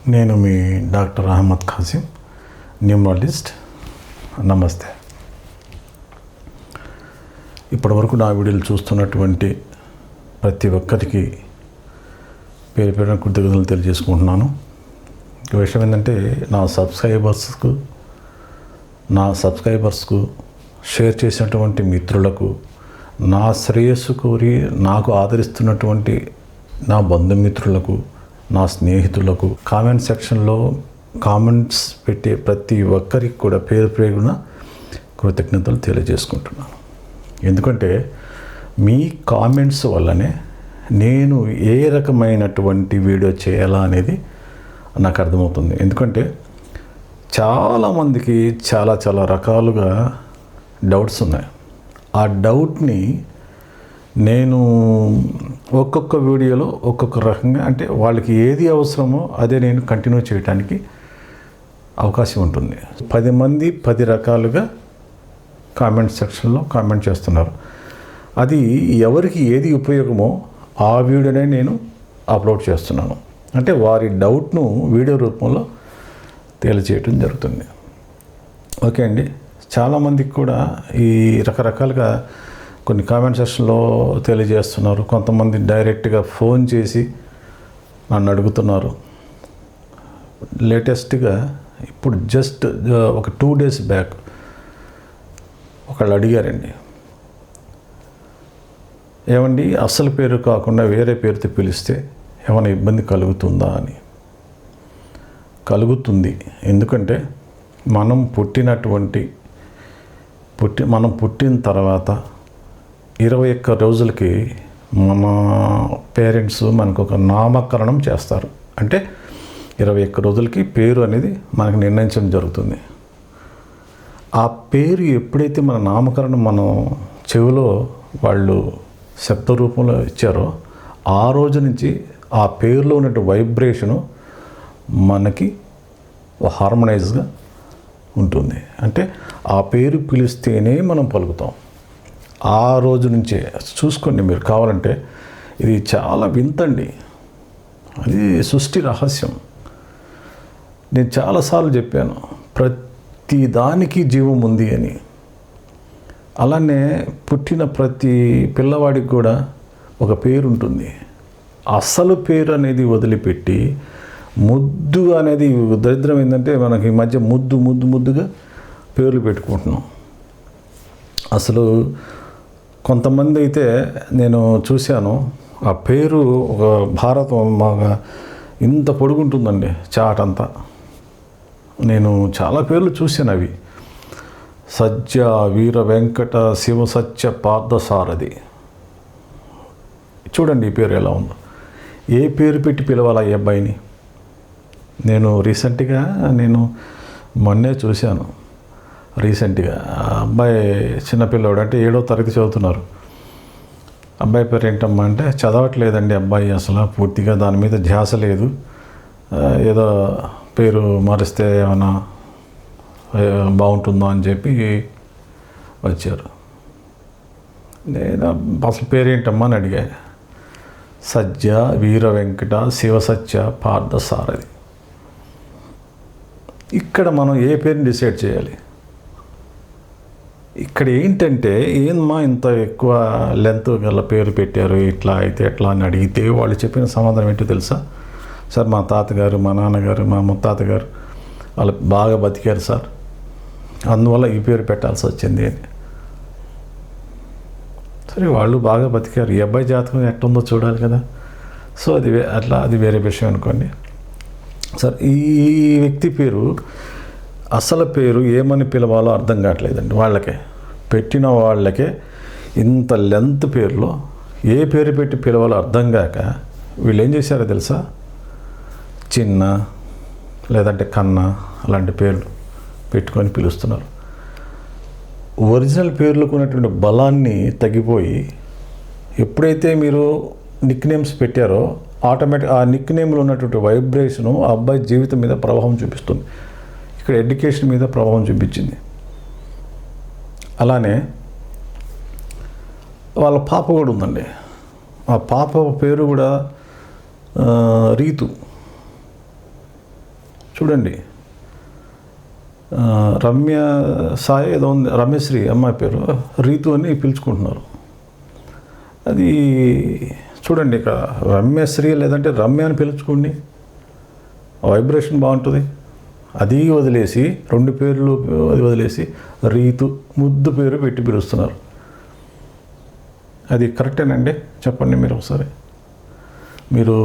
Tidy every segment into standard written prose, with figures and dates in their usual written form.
నేను మీ doctor Ahmed Qasim, numerologist. నమస్తే. ఇప్పటివరకు నా వీడియోలు చూస్తున్నటువంటి ప్రతి ఒక్కరికి పేరు పేరున కృతజ్ఞతలు తెలియజేసుకుంటున్నాను. ఈ విషయం ఏంటంటే నా సబ్స్క్రైబర్స్కు షేర్ చేసినటువంటి మిత్రులకు, నా శ్రేయస్సు కోరి నాకు ఆదరిస్తున్నటువంటి నా బంధుమిత్రులకు, నా స్నేహితులకు, కామెంట్ సెక్షన్లో కామెంట్స్ పెట్టే ప్రతి ఒక్కరికి కూడా పేరు పేరున కృతజ్ఞతలు తెలియజేసుకుంటున్నాను. ఎందుకంటే మీ కామెంట్స్ వల్లనే నేను ఏ రకమైనటువంటి వీడియో చేయాలా అనేది నాకు అర్థమవుతుంది. ఎందుకంటే చాలామందికి చాలా రకాలుగా డౌట్స్ ఉన్నాయి. ఆ డౌట్ని నేను ఒక్కొక్క వీడియోలో ఒక్కొక్క రకంగా, అంటే వాళ్ళకి ఏది అవసరమో అదే నేను కంటిన్యూ చేయడానికి అవకాశం ఉంటుంది. 10 మంది 10 రకాలుగా కామెంట్ సెక్షన్లో కామెంట్ చేస్తున్నారు. అది ఎవరికి ఏది ఉపయోగమో ఆ వీడియోనే నేను అప్లోడ్ చేస్తున్నాను. అంటే వారి డౌట్ను వీడియో రూపంలో తెలియజేయటం జరుగుతుంది. ఓకే అండి. చాలామందికి కూడా ఈ రకరకాలుగా కొన్ని కామెంట్ సెక్షన్లో తెలియజేస్తున్నారు. కొంతమంది డైరెక్ట్గా ఫోన్ చేసి నన్ను అడుగుతున్నారు. లేటెస్ట్గా ఇప్పుడు జస్ట్ ఒక 2 days బ్యాక్ ఒకళ్ళు అడిగారండి, ఏమండి అసలు పేరు కాకుండా వేరే పేరుతో పిలిస్తే ఏమైనా ఇబ్బంది కలుగుతుందా అని. కలుగుతుంది. ఎందుకంటే మనం పుట్టిన తర్వాత 21 రోజులకి మన పేరెంట్స్ మనకు ఒక నామకరణం చేస్తారు. అంటే 21 రోజులకి పేరు అనేది మనకు నిర్ణయించడం జరుగుతుంది. ఆ పేరు ఎప్పుడైతే మన నామకరణం మనం చెవిలో వాళ్ళు శబ్ద రూపంలో ఇచ్చారో ఆ రోజు నుంచి ఆ పేరులో ఉన్నటువంటి వైబ్రేషను మనకి హార్మనైజ్గా ఉంటుంది. అంటే ఆ పేరు పిలిస్తేనే మనం పలుకుతాం. ఆ రోజు నుంచే చూసుకోండి. మీరు కావాలంటే ఇది చాలా వింతండి, అది సృష్టి రహస్యం. నేను చాలాసార్లు చెప్పాను, ప్రతి దానికి జీవం ఉంది అని. అలానే పుట్టిన ప్రతి పిల్లవాడికి కూడా ఒక పేరు ఉంటుంది. అసలు పేరు అనేది వదిలిపెట్టి ముద్దు అనేది దరిద్రం ఏంటంటే మనకి ఈ మధ్య ముద్దుగా పేర్లు పెట్టుకుంటున్నాం. అసలు కొంతమంది అయితే నేను చూశాను, ఆ పేరు ఒక భారతం బాగా ఇంత పొడుగుంటుందండి, చాట్ అంతా. నేను చాలా పేర్లు చూశాను. అవి సజ్జ, వీర వెంకట, శివ సత్య, పార్థసారథి. చూడండి ఈ పేరు ఎలా ఉందో. ఏ పేరు పెట్టి పిలవాలా ఈ అబ్బాయిని? నేను రీసెంట్గా మొన్నే చూశాను. రీసెంట్గా ఆ అబ్బాయి చిన్నపిల్లవాడు, అంటే 7వ తరగతి చదువుతున్నారు. అబ్బాయి పేరు ఏంటమ్మా అంటే, చదవట్లేదండి అబ్బాయి, అసలు పూర్తిగా దాని మీద ధ్యాస లేదు, ఏదో పేరు మారిస్తే ఏమైనా బాగుంటుందో అని చెప్పి వచ్చారు. నేను అసలు పేరేంటమ్మా అని అడిగా. సజ్జ, వీర వెంకట, శివసత్య, పార్థసారథి. ఇక్కడ మనం ఏ పేరుని డిసైడ్ చేయాలి? ఇక్కడ ఏంటంటే, ఏందమ్మా ఇంత ఎక్కువ లెంత్ గల పేరు పెట్టారు, ఇట్లా అయితే ఎట్లా అని అడిగితే వాళ్ళు చెప్పిన సమాధానం ఏంటో తెలుసా? సార్ మా తాతగారు, మా నాన్నగారు, మా ముత్తాతగారు వాళ్ళు బాగా బతికారు సార్, అందువల్ల ఈ పేరు పెట్టాల్సి వచ్చింది అని. సరే, వాళ్ళు బాగా బతికారు, ఈ అబ్బాయి జాతకం ఎట్లుందో చూడాలి కదా. సో అది వేరే విషయం అనుకోండి. సార్, ఈ వ్యక్తి పేరు, అసలు పేరు ఏమని పిలవాలో అర్థం కావట్లేదండి. వాళ్ళకే పెట్టిన వాళ్ళకే ఇంత లెంత్ పేరులో ఏ పేరు పెట్టి పిలవాలో అర్థం కాక వీళ్ళు ఏం చేశారో తెలుసా? చిన్న లేదంటే కన్న అలాంటి పేర్లు పెట్టుకొని పిలుస్తున్నారు. ఒరిజినల్ పేర్లకు ఉన్నటువంటి బలాన్ని తగ్గిపోయి, ఎప్పుడైతే మీరు నిక్ నేమ్స్ పెట్టారో ఆటోమేటిక్ ఆ నిక్ నేమ్లో ఉన్నటువంటి వైబ్రేషను ఆ అబ్బాయి జీవితం మీద ప్రభావం చూపిస్తుంది. ఇక్కడ ఎడ్యుకేషన్ మీద ప్రభావం చూపించింది. అలానే వాళ్ళ పాప కూడా ఉందండి. ఆ పాప పేరు కూడా రీతు. చూడండి, రమ్య సాయి ఏదో ఉంది, రమ్యశ్రీ అమ్మాయి పేరు రీతు అని పిలుచుకుంటున్నారు. అది చూడండి, ఇక రమ్యశ్రీ లేదంటే రమ్య అని పిలుచుకోండి, వైబ్రేషన్ బాగుంటుంది. అది వదిలేసి 2 పేర్లు అది వదిలేసి రీతు ముద్దు పేరు పెట్టి పిలుస్తున్నారు. అది కరెక్టేనండి? చెప్పండి మీరు ఒకసారి. మీరు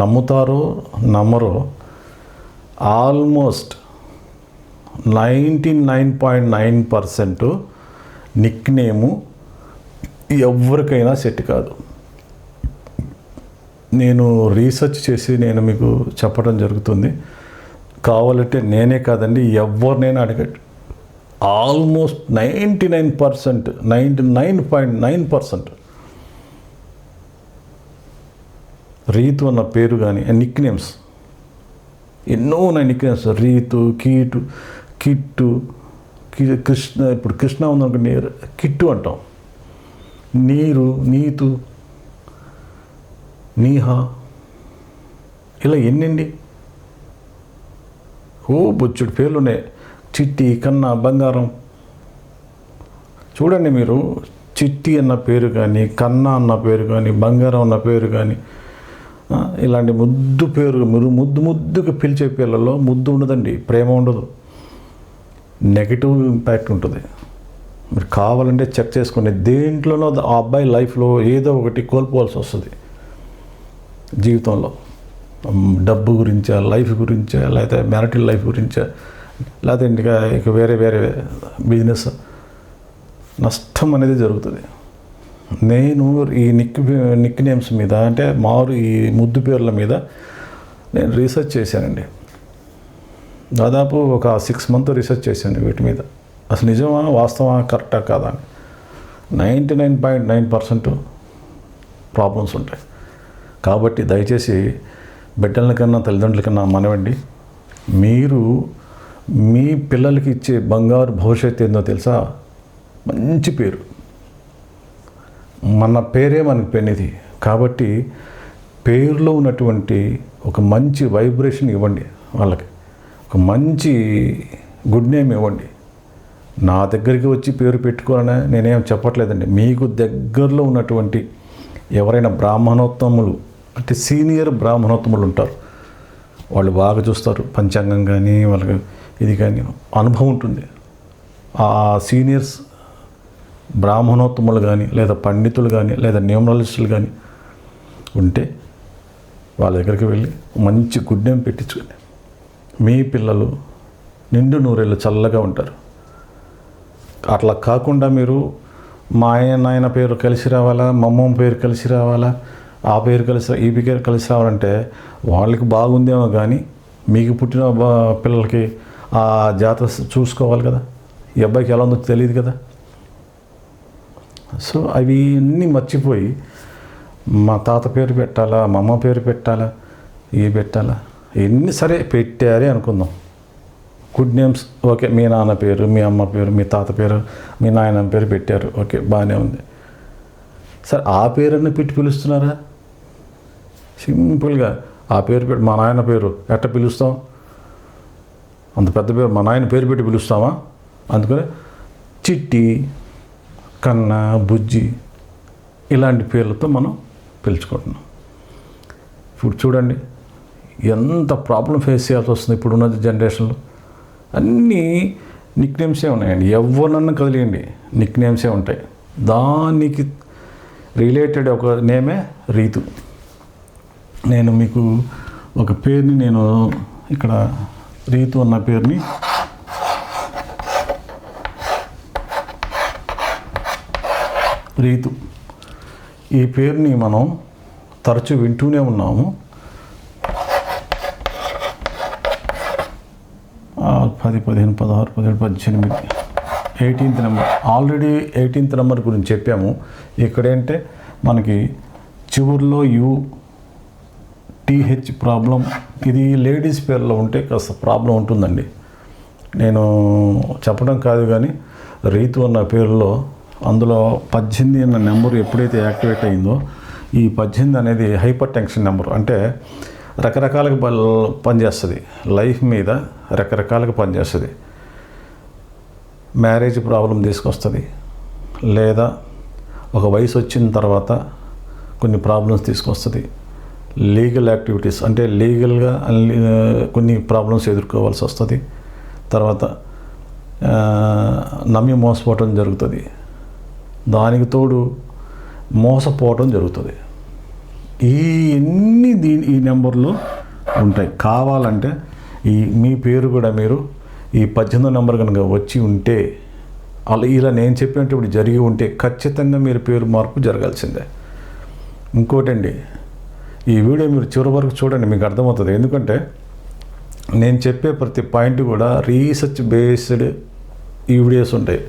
నమ్ముతారో నమ్మరో, ఆల్మోస్ట్ 99.9% నిక్ నేము ఎవరికైనా సెట్ కాదు. నేను రీసెర్చ్ చేసి నేను మీకు చెప్పడం జరుగుతుంది. కావాలంటే నేనే కాదండి, ఎవరినైనా అడగండి. ఆల్మోస్ట్ 99%, 99.9% రీతు అన్న పేరు కానీ నిక్ నేమ్స్ ఎన్నో ఉన్నాయి. Nicknames Ritu, Kittu, Krishna. ఇప్పుడు కృష్ణ ఉందనుకోండి, కిట్టు అంటాం. నీరు, నీతు, నీహా, ఇలా ఎన్నండి. బొచ్చుడు పేర్లు ఉన్నాయి. చిట్టి, కన్నా, బంగారం. చూడండి మీరు, చిట్టి అన్న పేరు కానీ, కన్నా అన్న పేరు కానీ, బంగారం అన్న పేరు కానీ, ఇలాంటి ముద్దు పేరు, మీరు ముద్దుగా పిలిచే పిల్లల్లో ముద్దు ఉండదండి, ప్రేమ ఉండదు, నెగిటివ్ ఇంపాక్ట్ ఉంటుంది. మీరు కావాలంటే చెక్ చేసుకోండి. దేంట్లోనో ఆ అబ్బాయి లైఫ్లో ఏదో ఒకటి కోల్పోవాల్సి వస్తుంది జీవితంలో. డబ్బు గురించా, లైఫ్ గురించా, లేకపోతే మ్యారిటల్ లైఫ్ గురించా, లేకపోతే ఇక వేరే బిజినెస్ నష్టం అనేది జరుగుతుంది. నేను ఈ నిక్ నేమ్స్ మీద, అంటే ఈ ముద్దు పేర్ల మీద నేను రీసెర్చ్ చేశానండి. దాదాపు ఒక 6 months రీసెర్చ్ చేశాను వీటి మీద. అసలు నిజమా, వాస్తవా, కరెక్టా కాదా అని. 99.9% ప్రాబ్లమ్స్ ఉంటాయి. కాబట్టి దయచేసి బిడ్డల కన్నా తల్లిదండ్రుల కన్నా మనవండి. మీరు మీ పిల్లలకి ఇచ్చే బంగారు భవిష్యత్తు ఏందో తెలుసా? మంచి పేరు. మన పేరే మనకు పెన్నిది. కాబట్టి పేరులో ఉన్నటువంటి ఒక మంచి వైబ్రేషన్ ఇవ్వండి వాళ్ళకి, ఒక మంచి గుడ్ నేమ్ ఇవ్వండి. నా దగ్గరికి వచ్చి పేరు పెట్టుకోవాలని నేనేం చెప్పట్లేదండి. మీకు దగ్గరలో ఉన్నటువంటి ఎవరైనా బ్రాహ్మణోత్తములు, అంటే సీనియర్ బ్రాహ్మణోత్తములు ఉంటారు, వాళ్ళు బాగా చూస్తారు. పంచాంగం కానీ వాళ్ళకి ఇది కానీ అనుభవం ఉంటుంది. ఆ సీనియర్స్ బ్రాహ్మణోత్తములు కానీ, లేదా పండితులు కానీ, లేదా న్యూమరాలజిస్టులు కానీ ఉంటే వాళ్ళ దగ్గరికి వెళ్ళి మంచి గుడ్ నేమ్ పెట్టించుకోండి. మీ పిల్లలు నిండు నూరేళ్ళు చల్లగా ఉంటారు. అట్లా కాకుండా మీరు మా నాయన పేరు కలిసి రావాలా, మా అమ్మమ్మ పేరు కలిసి రావాలా, ఆ పేరు కలిసి ఈ పేరు కలిసి రావాలంటే వాళ్ళకి బాగుందేమో కానీ మీకు పుట్టిన పిల్లలకి ఆ జాతర చూసుకోవాలి కదా. ఈ అబ్బాయికి ఎలా ఉందో తెలియదు కదా. సో అవి అన్నీ మర్చిపోయి మా తాత పేరు పెట్టాలా, మా అమ్మ పేరు పెట్టాలా, పెట్టాలా, ఎన్ని సరే పెట్టారే అనుకుందాం. గుడ్ నేమ్స్ ఓకే, మీ నాన్న పేరు, మీ అమ్మ పేరు, మీ తాత పేరు, మీ నాయన పేరు పెట్టారు, ఓకే బాగానే ఉంది. సరే ఆ పేరుని పెట్టి పిలుస్తున్నారా? సింపుల్గా ఆ పేరు పెట్టి, మా నాయన పేరు ఎట్ట పిలుస్తాం? అంత పెద్ద పేరు మా నాయన పేరు పెట్టి పిలుస్తామా? అందుకని చిట్టి, కన్నా, బుజ్జి ఇలాంటి పేర్లతో మనం పిలుచుకుంటున్నాం. ఇప్పుడు చూడండి ఎంత ప్రాబ్లం ఫేస్ చేయాల్సి వస్తుంది ఇప్పుడున్న జనరేషన్లో. అన్నీ నిక్ నేమ్సే ఉన్నాయండి. ఎవరినన్నా కదిలేయండి, నిక్ నేమ్సే ఉంటాయి. దానికి రిలేటెడ్ ఒక నేమే రీతు. నేను మీకు ఒక పేరుని, నేను ఇక్కడ రీతు అన్న పేరుని రీతు, ఈ పేరుని మనం తరచూ వింటూనే ఉన్నాము. 10, 15, 16, 17, 18, 18th number. Already 18th number గురించి చెప్పాము. ఇక్కడేంటే మనకి చివరిలో UTH ప్రాబ్లం. ఇది లేడీస్ పేర్లో ఉంటే కాస్త ప్రాబ్లం ఉంటుందండి. నేను చెప్పడం కాదు కానీ రీతు అన్న పేరులో అందులో 18 అన్న నెంబర్ ఎప్పుడైతే యాక్టివేట్ అయిందో, ఈ 18 అనేది హైపర్ టెన్షన్ నెంబర్. అంటే రకరకాలుగా పనిచేస్తుంది, లైఫ్ మీద రకరకాలుగా పనిచేస్తుంది. మ్యారేజ్ ప్రాబ్లం తీసుకొస్తుంది, లేదా ఒక వయసు వచ్చిన తర్వాత కొన్ని ప్రాబ్లమ్స్ తీసుకొస్తుంది. లీగల్ యాక్టివిటీస్ అంటే లీగల్గా కొన్ని ప్రాబ్లమ్స్ ఎదుర్కోవాల్సి వస్తుంది. తర్వాత నమ్మి మోసపోవటం జరుగుతుంది, దానికి తోడు మోసపోవటం జరుగుతుంది. ఈ నెంబర్లు ఉంటాయి. కావాలంటే మీ పేరు కూడా మీరు ఈ 18వ నెంబర్ కనుక వచ్చి ఉంటే, అలా ఇలా నేను చెప్పినప్పుడు జరిగి ఉంటే ఖచ్చితంగా మీరు పేరు మార్పు జరగాల్సిందే. ఇంకోటండి, ఈ వీడియో మీరు చివరి వరకు చూడండి, మీకు అర్థమవుతుంది. ఎందుకంటే నేను చెప్పే ప్రతి పాయింట్ కూడా రీసెర్చ్ బేస్డ్ ఈ వీడియోస్ ఉంటాయి.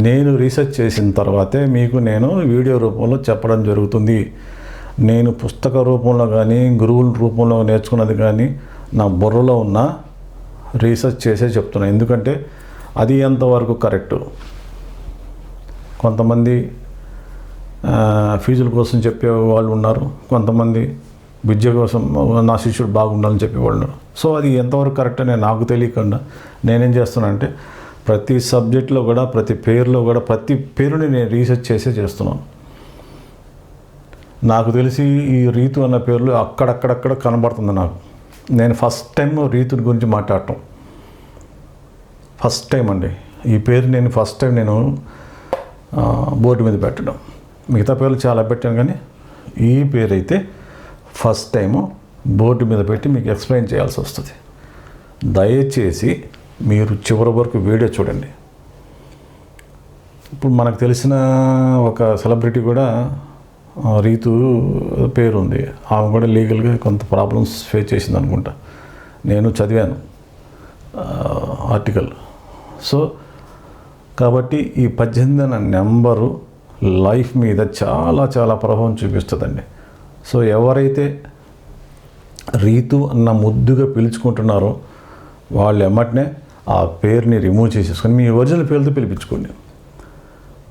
నేను రీసెర్చ్ చేసిన తర్వాతే మీకు నేను వీడియో రూపంలో చెప్పడం జరుగుతుంది. నేను పుస్తక రూపంలో కానీ గురువుల రూపంలో నేర్చుకున్నది కానీ నా బుర్రలో ఉన్న రీసెర్చ్ చేసే చెప్తున్నాను. ఎందుకంటే అది ఎంతవరకు కరెక్టు. కొంతమంది ఫీజుల కోసం చెప్పే వాళ్ళు ఉన్నారు, కొంతమంది విద్య కోసం నా శిష్యుడు బాగుండాలని చెప్పేవాళ్ళు ఉన్నారు. సో అది ఎంతవరకు కరెక్ట్ అని నాకు తెలియకుండా నేనేం చేస్తున్నానంటే ప్రతి సబ్జెక్ట్లో కూడా ప్రతి పేరులో కూడా ప్రతి పేరుని నేను రీసెర్చ్ చేస్తున్నాను. నాకు తెలిసి ఈ రీతు అన్న పేర్లు అక్కడక్కడక్కడ కనబడుతుంది నాకు. నేను ఫస్ట్ టైం రీతు గురించి మాట్లాడటం ఫస్ట్ టైం అండి. ఈ పేరు నేను ఫస్ట్ టైం నేను బోర్డు మీద పెట్టడం. మిగతా పేర్లు చాలా పెట్టాను, కానీ ఈ పేరు అయితే ఫస్ట్ టైము బోర్డు మీద పెట్టి మీకు ఎక్స్ప్లెయిన్ చేయాల్సి వస్తుంది. దయచేసి మీరు చివరి వరకు వీడియో చూడండి. ఇప్పుడు మనకు తెలిసిన ఒక సెలబ్రిటీ కూడా రీతు పేరు ఉంది. ఆమె కూడా లీగల్గా కొంత ప్రాబ్లమ్స్ ఫేస్ చేసింది అనుకుంటా, నేను చదివాను ఆర్టికల్. సో కాబట్టి ఈ 18 అనే నెంబరు లైఫ్ మీద చాలా చాలా ప్రభావం చూపిస్తుందండి. సో ఎవరైతే రీతు అన్న ముద్దుగా పిలుచుకుంటున్నారో వాళ్ళు ఎమ్మటనే ఆ పేరుని రిమూవ్ చేసేసుకొని మీ ఒరిజినల్ పేరుతో పిలిపించుకోండి.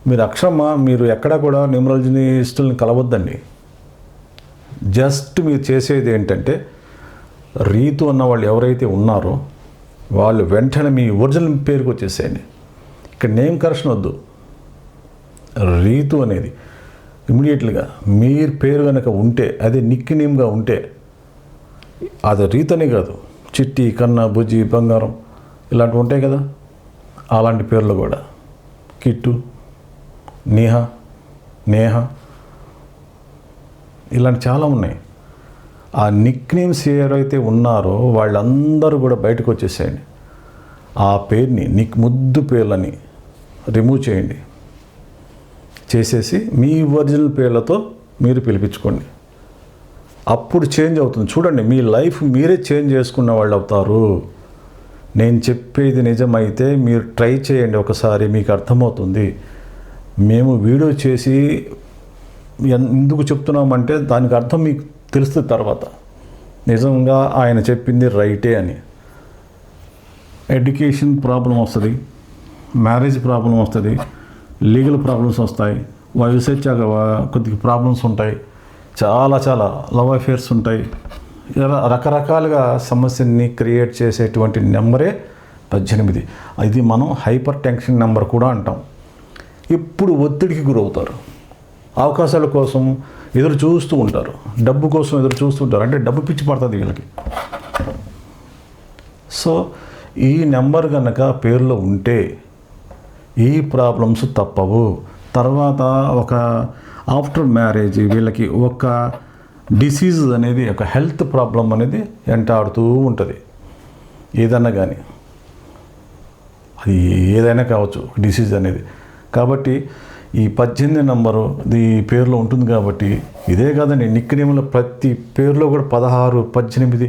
మీరు అక్షరమా మీరు ఎక్కడా కూడా న్యూమరాలజిస్టులను కలవద్దండి. జస్ట్ మీరు చేసేది ఏంటంటే రీతు అన్న వాళ్ళు ఎవరైతే ఉన్నారో వాళ్ళు వెంటనే మీ ఒరిజినల్ పేరుకి వచ్చేసేయండి. ఇక్కడ నేమ్ కరెక్షన్ వద్దు. రీతు అనేది ఇమీడియట్గా మీరు పేరు కనుక ఉంటే, అదే నిక్ నేమ్గా ఉంటే, అది రీతు అనే కాదు, చిట్టి, కన్నా, బుజ్జి, బంగారం ఇలాంటివి ఉంటాయి కదా, అలాంటి పేర్లు కూడా కిట్టు, నేహ ఇలాంటి చాలా ఉన్నాయి. ఆ నిక్ నేమ్స్ ఎవరైతే ఉన్నారో వాళ్ళందరూ కూడా బయటకు వచ్చేసేయండి. ఆ పేరుని ముద్దు పేర్లని రిమూవ్ చేయండి. చేసేసి మీ ఒరిజినల్ పేర్లతో మీరు పిలిపించుకోండి. అప్పుడు చేంజ్ అవుతుంది. చూడండి, మీ లైఫ్ మీరే చేంజ్ చేసుకున్న వాళ్ళు అవుతారు. నేను చెప్పేది నిజమైతే మీరు ట్రై చేయండి ఒకసారి, మీకు అర్థమవుతుంది. మేము వీడియో చేసి ఎందుకు చెప్తున్నామంటే దానికి అర్థం మీకు తెలుస్తుంది తర్వాత, నిజంగా ఆయన చెప్పింది రైటే అని. ఎడ్యుకేషన్ ప్రాబ్లం వస్తుంది, మ్యారేజ్ ప్రాబ్లం వస్తుంది, లీగల్ ప్రాబ్లమ్స్ వస్తాయి, వయసు వచ్చాక కొద్దిగా ప్రాబ్లమ్స్ ఉంటాయి, చాలా చాలా లవ్ అఫేర్స్ ఉంటాయి. ఇలా రకరకాలుగా సమస్యని క్రియేట్ చేసేటువంటి నెంబరే 18. ఇది మనం హైపర్ టెన్షన్ నెంబర్ కూడా అంటాం. ఇప్పుడు ఒత్తిడికి గురవుతారు, అవకాశాల కోసం ఎదురు చూస్తూ ఉంటారు, డబ్బు కోసం ఎదురు చూస్తూ ఉంటారు. అంటే డబ్బు పిచ్చి పడుతుంది వీళ్ళకి. సో ఈ నెంబర్ కనుక పేరులో ఉంటే ఈ ప్రాబ్లమ్స్ తప్పవు. తర్వాత ఒక ఆఫ్టర్ మ్యారేజ్ వీళ్ళకి ఒక డిసీజ్ అనేది, ఒక హెల్త్ ప్రాబ్లం అనేది వెంటాడుతూ ఉంటుంది. ఏదన్నా కానీ అది ఏదైనా కావచ్చు డిసీజ్ అనేది. కాబట్టి ఈ 18 నెంబరు ఈ పేరులో ఉంటుంది. కాబట్టి ఇదే కాదండి, నిక్ నేమ్లో ప్రతి పేరులో కూడా 16, 18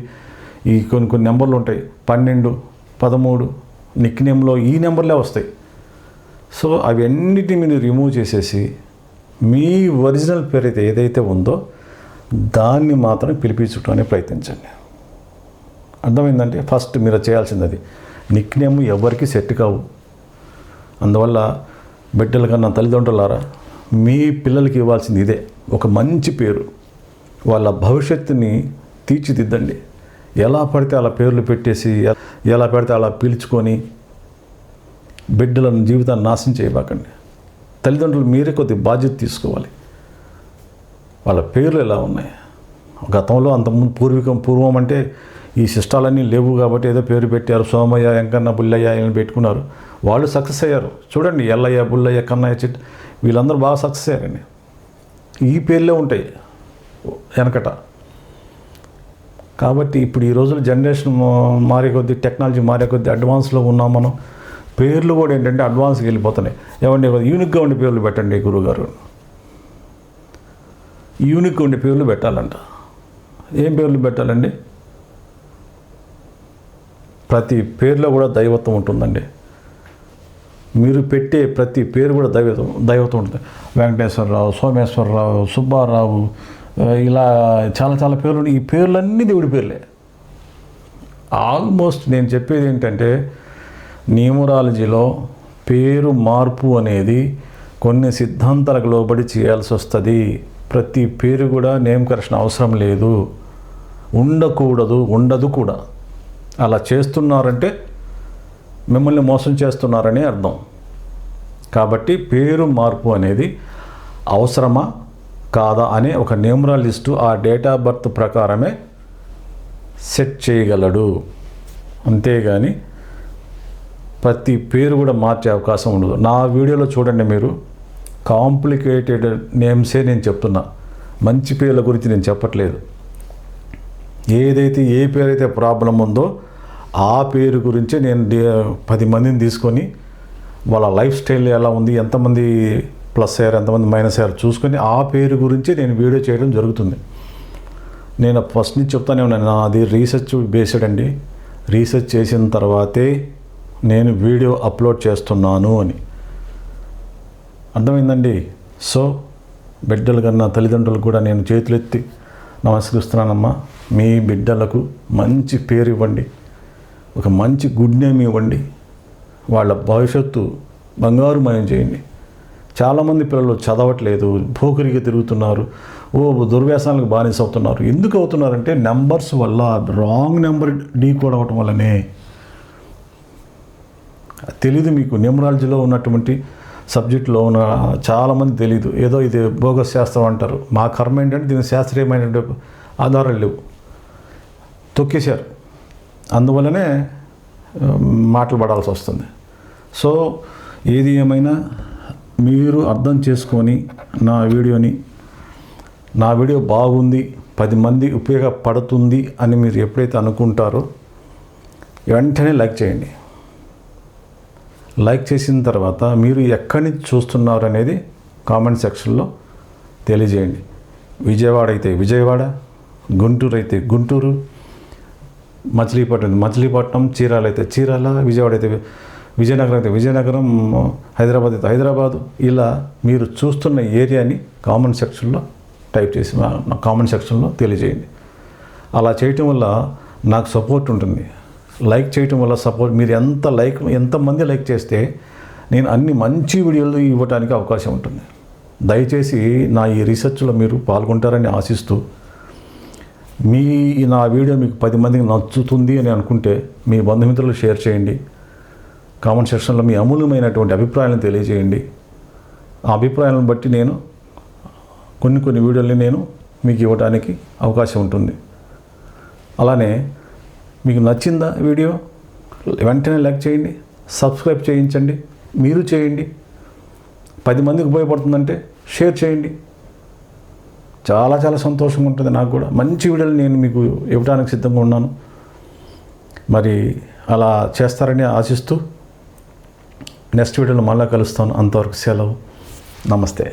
ఈ కొన్ని నెంబర్లు ఉంటాయి. 12, 13 నిక్ నేమ్లో ఈ నెంబర్లే వస్తాయి. సో అవన్నిటిని మీరు రిమూవ్ చేసేసి మీ ఒరిజినల్ పేరు అయితే ఏదైతే ఉందో దాన్ని మాత్రం పిలిపించడానికి ప్రయత్నించండి. అర్థమైందంటే ఫస్ట్ మీరు చేయాల్సింది అది. నిక్ నేమ్ ఎవరికి సెట్ కావు. అందువల్ల బిడ్డల కన్నా తల్లిదండ్రులారా, మీ పిల్లలకి ఇవ్వాల్సింది ఇదే, ఒక మంచి పేరు. వాళ్ళ భవిష్యత్తుని తీర్చిదిద్దండి. ఎలా పడితే అలా పేర్లు పెట్టేసి ఎలా పడితే అలా పిలుచుకొని బిడ్డలను జీవితాన్ని నాశనం చేయబాకండి. తల్లిదండ్రులు మీరే కొద్ది బాధ్యత తీసుకోవాలి. వాళ్ళ పేర్లు ఎలా ఉన్నాయి, గతంలో అంతకుముందు పూర్వం అంటే ఈ శిష్టాలన్నీ లేవు కాబట్టి ఏదో పేరు పెట్టారు, సోమయ్య, వెంకన్న, బుల్లయ్య అని పెట్టుకున్నారు. వాళ్ళు సక్సెస్ అయ్యారు. చూడండి, ఎల్లయ్య, బుల్లయ్య, కన్నయ్య, చిట్ వీళ్ళందరూ బాగా సక్సెస్ అయ్యారండి. ఈ పేర్లే ఉంటాయి వెనకట. కాబట్టి ఇప్పుడు ఈ రోజులు జనరేషన్ మారే కొద్దీ, టెక్నాలజీ మారే కొద్దీ అడ్వాన్స్లో ఉన్నాం మనం. పేర్లు కూడా ఏంటంటే అడ్వాన్స్కి వెళ్ళిపోతున్నాయి. ఏమండి, యూనిక్గా ఉండే పేర్లు పెట్టండి గురువుగారు. యూనిక్గా ఉండే పేర్లు పెట్టాలంట. ఏం పేర్లు పెట్టాలండి? ప్రతి పేరులో కూడా దైవత్వం ఉంటుందండి. మీరు పెట్టే ప్రతి పేరు కూడా దైవత్వం ఉంటుంది. వెంకటేశ్వరరావు, సోమేశ్వరరావు, సుబ్బారావు, ఇలా చాలా పేర్లు. ఈ పేర్లన్నీ దేవుడి పేర్లే. ఆల్మోస్ట్ నేను చెప్పేది ఏంటంటే, న్యూమరాలజీలో పేరు మార్పు అనేది కొన్ని సిద్ధాంతాలకు లోబడి చేయాల్సి వస్తుంది. ప్రతి పేరు కూడా నేమ్ కరెక్షన్ అవసరం లేదు, ఉండకూడదు, ఉండదు కూడా. అలా చేస్తున్నారంటే మిమ్మల్ని మోసం చేస్తున్నారని అర్థం. కాబట్టి పేరు మార్పు అనేది అవసరమా కాదా అనే ఒక న్యూమరాలిస్టు ఆ డేట్ ఆఫ్ బర్త్ ప్రకారమే సెట్ చేయగలడు. అంతేగాని ప్రతి పేరు కూడా మార్చే అవకాశం ఉండదు. నా వీడియోలో చూడండి, మీరు కాంప్లికేటెడ్ నేమ్సే నేను చెప్తున్నా, మంచి పేర్ల గురించి నేను చెప్పట్లేదు. ఏ పేరు అయితే ప్రాబ్లం ఉందో ఆ పేరు గురించే నేను 10 మందిని తీసుకొని వాళ్ళ లైఫ్ స్టైల్ ఎలా ఉంది, ఎంతమంది ప్లస్ అయ్యారు, ఎంతమంది మైనస్ అయ్యారు చూసుకొని ఆ పేరు గురించే నేను వీడియో చేయడం జరుగుతుంది. నేను ఫస్ట్ నుంచి చెప్తానే ఉన్నాను, నాది రీసెర్చ్ బేస్డ్ అండి. రీసెర్చ్ చేసిన తర్వాతే నేను వీడియో అప్లోడ్ చేస్తున్నాను అని. అర్థమైందండి? సో బిడ్డలు కన్నా తల్లిదండ్రులు కూడా నేను చేతులెత్తి నమస్కరిస్తున్నానమ్మా. మీ బిడ్డలకు మంచి పేరు ఇవ్వండి, ఒక మంచి గుడ్ నేమ్ ఇవ్వండి, వాళ్ళ భవిష్యత్తు బంగారుమయం చేయండి. చాలామంది పిల్లలు చదవట్లేదు, పోకరిగా తిరుగుతున్నారు, దుర్వ్యాసనాలకు బానిస అవుతున్నారు. ఎందుకు అవుతున్నారంటే నెంబర్స్ వల్ల, రాంగ్ నెంబర్ డీకోడ్ అవ్వటం వల్లనే. తెలీదు మీకు, న్యూమరాలజీలో ఉన్నటువంటి సబ్జెక్టులో ఉన్న చాలామంది తెలీదు. ఏదో ఇది బోగస్ శాస్త్రం అంటారు. మా కర్మ ఏంటంటే దీని శాస్త్రీయమైన ఆధారాలు లేవు, తొక్కేశారు. అందువల్లనే మాటలు పడాల్సి వస్తుంది. సో ఏది ఏమైనా మీరు అర్థం చేసుకొని నా వీడియో బాగుంది, 10 మంది ఉపయోగపడుతుంది అని మీరు ఎప్పుడైతే అనుకుంటారో వెంటనే లైక్ చేయండి. లైక్ చేసిన తర్వాత మీరు ఎక్కడి నుంచి చూస్తున్నారు అనేది కామెంట్ సెక్షన్లో తెలియజేయండి. విజయవాడ అయితే విజయవాడ, గుంటూరు అయితే గుంటూరు, మచిలీపట్నం, చీరాల అయితే చీరాల, విజయవాడ అయితే విజయనగరం అయితే విజయనగరం, హైదరాబాద్ అయితే హైదరాబాదు. ఇలా మీరు చూస్తున్న ఏరియాని కామెంట్ సెక్షన్లో టైప్ చేసి నా కామెంట్ సెక్షన్లో తెలియజేయండి. అలా చేయటం వల్ల నాకు సపోర్ట్ ఉంటుంది. లైక్ చేయటం వల్ల సపోర్ట్, మీరు ఎంతమంది లైక్ చేస్తే నేను అన్ని మంచి వీడియోలు ఇవ్వడానికి అవకాశం ఉంటుంది. దయచేసి నా ఈ రీసెర్చ్లో మీరు పాల్గొంటారని ఆశిస్తూ, నా వీడియో మీకు 10 మందికి నచ్చుతుంది అని అనుకుంటే మీ బంధుమిత్రులు షేర్ చేయండి. కామెంట్ సెక్షన్లో మీ అమూల్యమైనటువంటి అభిప్రాయాలను తెలియజేయండి. ఆ అభిప్రాయాలను బట్టి నేను కొన్ని వీడియోల్ని నేను మీకు ఇవ్వడానికి అవకాశం ఉంటుంది. అలానే మీకు నచ్చిందా వీడియో, వెంటనే లైక్ చేయండి, సబ్స్క్రైబ్ చేయించండి, మీరు చేయండి. 10 మందికి ఉపయోగపడుతుందంటే షేర్ చేయండి. చాలా సంతోషంగా ఉంటుంది నాకు కూడా. మంచి వీడియోలు నేను మీకు ఇవ్వడానికి సిద్ధంగా ఉన్నాను. మరి అలా చేస్తారని ఆశిస్తూ నెక్స్ట్ వీడియోలో మళ్ళీ కలుస్తాను. అంతవరకు సెలవు. నమస్తే.